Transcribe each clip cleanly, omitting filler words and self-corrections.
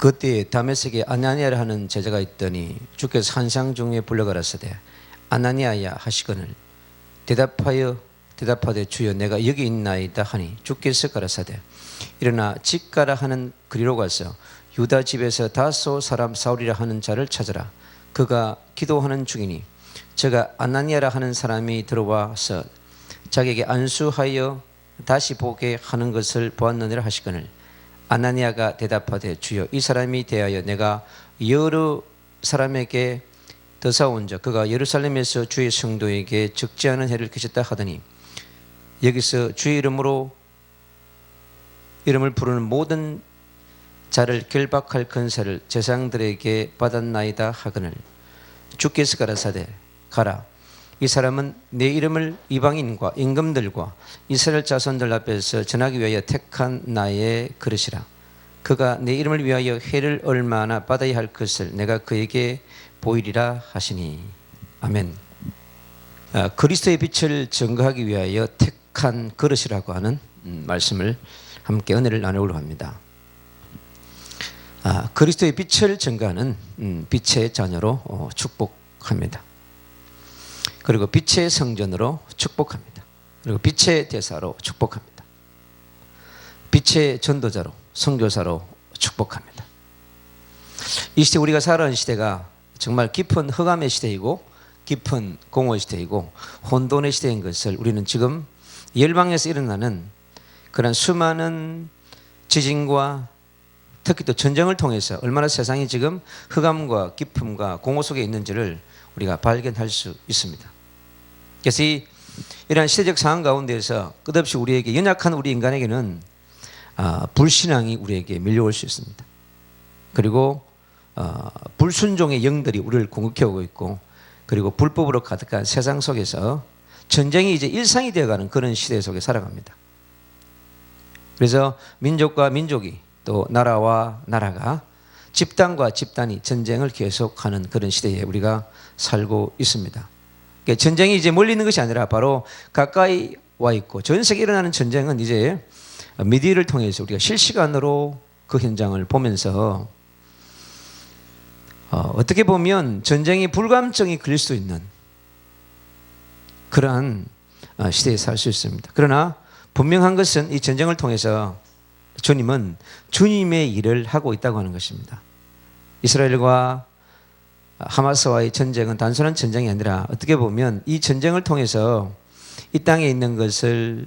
그때 다메섹에 아나니아라 하는 제자가 있더니 주께서 환상 중에 불러가라사대 아나니아야 하시거늘 대답하되 주여 내가 여기 있나이다 하니 주께서 가라사대 일어나 집 가라 하는 그리로 가서 유다 집에서 다소 사람 사울이라 하는 자를 찾으라. 그가 기도하는 중이니 저가 아나니아라 하는 사람이 들어와서 자기에게 안수하여 다시 보게 하는 것을 보았느니라 하시거늘 아나니아가 대답하되 주여 이 사람이 대하여 내가 여러 사람에게 더사온 자 그가 예루살렘에서 주의 성도에게 적지 않은 해를 끼쳤다 하더니 여기서 주의 이름을 부르는 모든 자를 결박할 권세를 제상들에게 받았나이다 하거늘 주께서 가라사대 가라 이 사람은 내 이름을 이방인과 임금들과 이스라엘 자손들 앞에서 전하기 위하여 택한 나의 그릇이라. 그가 내 이름을 위하여 해를 얼마나 받아야 할 것을 내가 그에게 보이리라 하시니. 아멘. 그리스도의 빛을 증거하기 위하여 택한 그릇이라고 하는 말씀을 함께 은혜를 나누려고 합니다. 그리스도의 빛을 증거하는 빛의 자녀로 축복합니다. 그리고 빛의 성전으로 축복합니다. 그리고 빛의 대사로 축복합니다. 빛의 전도자로 선교사로 축복합니다. 이 시대 우리가 살아가는 시대가 정말 깊은 흑암의 시대이고 깊은 공허의 시대이고 혼돈의 시대인 것을 우리는 지금 열방에서 일어나는 그런 수많은 지진과 특히 또 전쟁을 통해서 얼마나 세상이 지금 흑암과 깊음과 공허 속에 있는지를 우리가 발견할 수 있습니다. 그래서 이러한 시대적 상황 가운데에서 끝없이 우리에게 연약한 우리 인간에게는 불신앙이 우리에게 밀려올 수 있습니다. 그리고 불순종의 영들이 우리를 공격해오고 있고 그리고 불법으로 가득한 세상 속에서 전쟁이 이제 일상이 되어가는 그런 시대 속에 살아갑니다. 그래서 민족과 민족이 또 나라와 나라가 집단과 집단이 전쟁을 계속하는 그런 시대에 우리가 살고 있습니다. 그러니까 전쟁이 이제 멀리 있는 것이 아니라 바로 가까이 와 있고 전 세계에 일어나는 전쟁은 이제 미디어를 통해서 우리가 실시간으로 그 현장을 보면서 어떻게 보면 전쟁이 불감증이 걸릴 수 있는 그러한 시대에 살 수 있습니다. 그러나 분명한 것은 이 전쟁을 통해서 주님은 주님의 일을 하고 있다고 하는 것입니다. 이스라엘과 하마스와의 전쟁은 단순한 전쟁이 아니라 어떻게 보면 이 전쟁을 통해서 이 땅에 있는 것을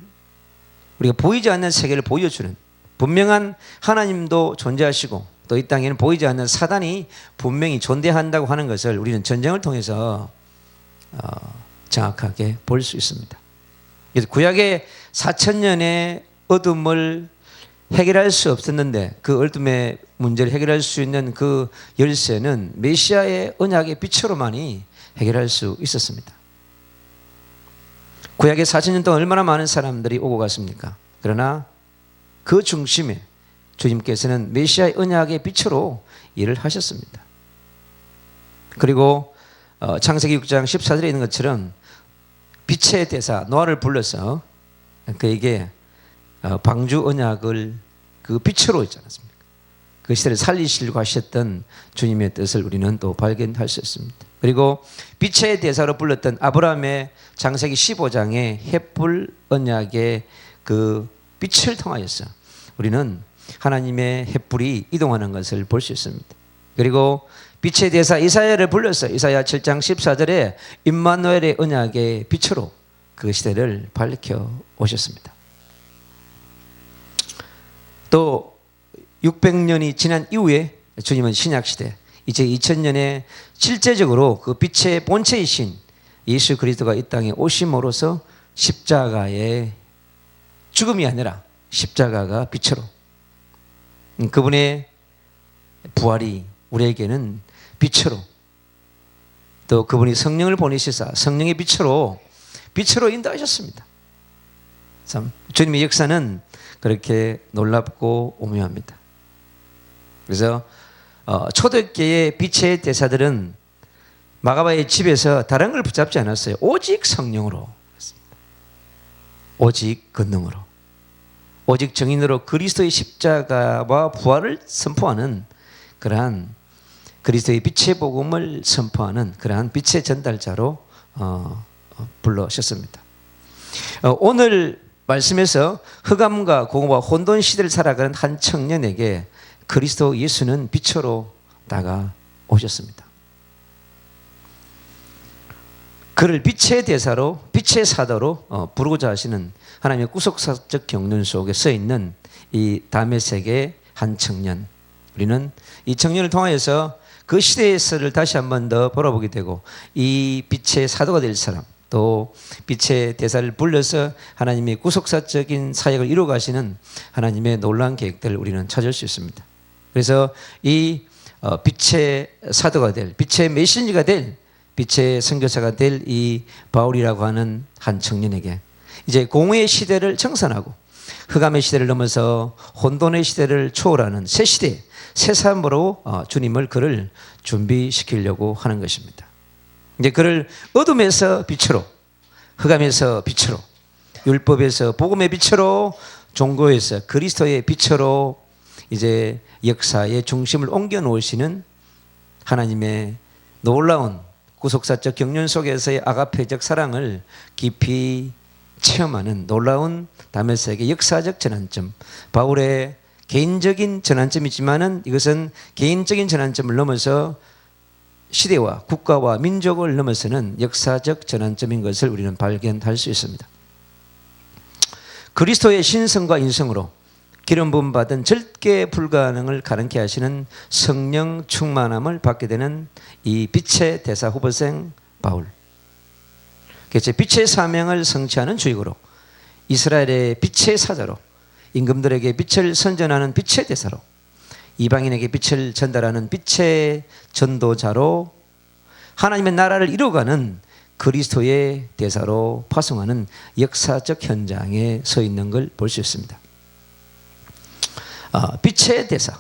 우리가 보이지 않는 세계를 보여주는 분명한 하나님도 존재하시고 또 이 땅에는 보이지 않는 사단이 분명히 존재한다고 하는 것을 우리는 전쟁을 통해서 정확하게 볼 수 있습니다. 그래서 구약의 4,000년의 어둠을 해결할 수 없었는데 그 어둠의 문제를 해결할 수 있는 그 열쇠는 메시아의 언약의 빛으로만이 해결할 수 있었습니다. 구약의 4,000년 동안 얼마나 많은 사람들이 오고 갔습니까? 그러나 그 중심에 주님께서는 메시아의 언약의 빛으로 일을 하셨습니다. 그리고 창세기 6장 14절에 있는 것처럼 빛의 대사 노아를 불러서 그에게 방주 언약을 그 빛으로 있지 않았습니까? 그 시대를 살리시려고 하셨던 주님의 뜻을 우리는 또 발견할 수 있습니다. 그리고 빛의 대사로 불렀던 아브라함의 창세기 15장의 햇불 언약의 그 빛을 통하여서 우리는 하나님의 햇불이 이동하는 것을 볼 수 있습니다. 그리고 빛의 대사 이사야를 불러서 이사야 7장 14절에 임마누엘의 언약의 빛으로 그 시대를 밝혀 오셨습니다. 또 600년이 지난 이후에 주님은 신약시대 이제 2000년에 실제적으로 그 빛의 본체이신 예수 그리스도가 이 땅에 오심으로써 십자가의 죽음이 아니라 십자가가 빛으로 그분의 부활이 우리에게는 빛으로 또 그분이 성령을 보내시사 성령의 빛으로 인도하셨습니다. 참 주님의 역사는 그렇게 놀랍고 오묘합니다. 그래서 초대교회의 빛의 대사들은 마가바의 집에서 다른 걸 붙잡지 않았어요. 오직 성령으로, 오직 권능으로, 오직 정인으로 그리스도의 십자가와 부활을 선포하는 그러한 그리스도의 빛의 복음을 선포하는 그러한 빛의 전달자로 불러셨습니다. 오늘 말씀에서 흑암과 공허와 혼돈 시대를 살아가는 한 청년에게 그리스도 예수는 빛으로 다가오셨습니다. 그를 빛의 대사로, 빛의 사도로 부르고자 하시는 하나님의 구속사적 경륜 속에 서 있는 이 다메섹의 한 청년, 우리는 이 청년을 통하여서 그 시대의 설을 다시 한 번 더 돌아보게 되고, 이 빛의 사도가 될 사람, 또 빛의 대사를 불러서 하나님의 구속사적인 사역을 이루어 가시는 하나님의 놀라운 계획들을 우리는 찾을 수 있습니다. 그래서 이 빛의 사도가 될, 빛의 메신저가 될, 빛의 선교사가 될 이 바울이라고 하는 한 청년에게 이제 공의의 시대를 청산하고 흑암의 시대를 넘어서 혼돈의 시대를 초월하는 새 시대, 새 삶으로 주님을 그를 준비시키려고 하는 것입니다. 이제 그를 어둠에서 빛으로, 흑암에서 빛으로, 율법에서 복음의 빛으로, 종교에서 그리스도의 빛으로 이제 역사의 중심을 옮겨 놓으시는 하나님의 놀라운 구속사적 경륜 속에서의 아가페적 사랑을 깊이 체험하는 놀라운 다메섹의 역사적 전환점, 바울의 개인적인 전환점이지만은 이것은 개인적인 전환점을 넘어서 시대와 국가와 민족을 넘어서는 역사적 전환점인 것을 우리는 발견할 수 있습니다. 그리스도의 신성과 인성으로 기름 부음 받은 절대 불가능을 가능케 하시는 성령 충만함을 받게 되는 이 빛의 대사 후보생 바울, 그래서 빛의 사명을 성취하는 주역으로, 이스라엘의 빛의 사자로, 임금들에게 빛을 선전하는 빛의 대사로, 이방인에게 빛을 전달하는 빛의 전도자로, 하나님의 나라를 이루어가는 그리스도의 대사로 파송하는 역사적 현장에 서 있는 걸 볼 수 있습니다. 빛의 대사,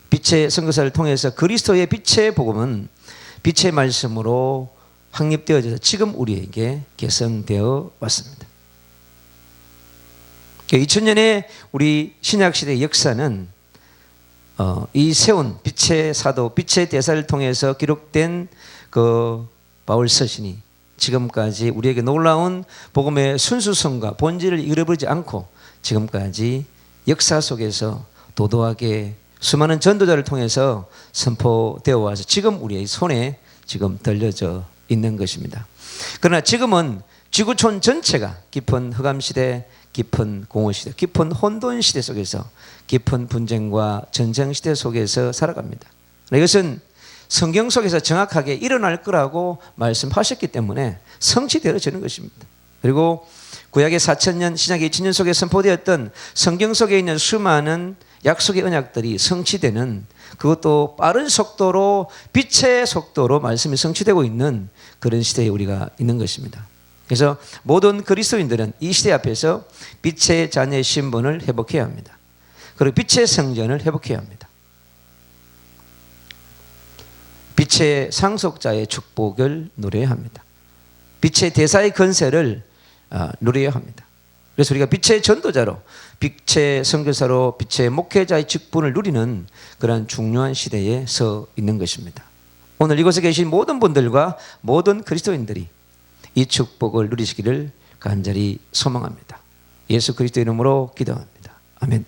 빛의 선교사를 통해서 그리스도의 빛의 복음은 빛의 말씀으로 확립되어져서 지금 우리에게 개성되어 왔습니다. 2000년의 우리 신약시대의 역사는 이 세운 빛의 사도, 빛의 대사를 통해서 기록된 그 바울 서신이 지금까지 우리에게 놀라운 복음의 순수성과 본질을 잃어버리지 않고 지금까지 역사 속에서 도도하게 수많은 전도자를 통해서 선포되어 와서 지금 우리의 손에 지금 들려져 있는 것입니다. 그러나 지금은 지구촌 전체가 깊은 흑암시대, 깊은 공허시대, 깊은 혼돈시대 속에서 깊은 분쟁과 전쟁시대 속에서 살아갑니다. 이것은 성경 속에서 정확하게 일어날 거라고 말씀하셨기 때문에 성취되어지는 것입니다. 그리고 구약의 4000년, 신약의 2000년 속에 선포되었던 성경 속에 있는 수많은 약속의 언약들이 성취되는, 그것도 빠른 속도로, 빛의 속도로 말씀이 성취되고 있는 그런 시대에 우리가 있는 것입니다. 그래서 모든 그리스도인들은 이 시대 앞에서 빛의 자녀의 신분을 회복해야 합니다. 그리고 빛의 성전을 회복해야 합니다. 빛의 상속자의 축복을 누려야 합니다. 빛의 대사의 건세를 누려야 합니다. 그래서 우리가 빛의 전도자로, 빛의 선교사로, 빛의 목회자의 직분을 누리는 그런 중요한 시대에 서 있는 것입니다. 오늘 이곳에 계신 모든 분들과 모든 그리스도인들이 이 축복을 누리시기를 간절히 소망합니다. 예수 그리스도 이름으로 기도합니다. 아멘.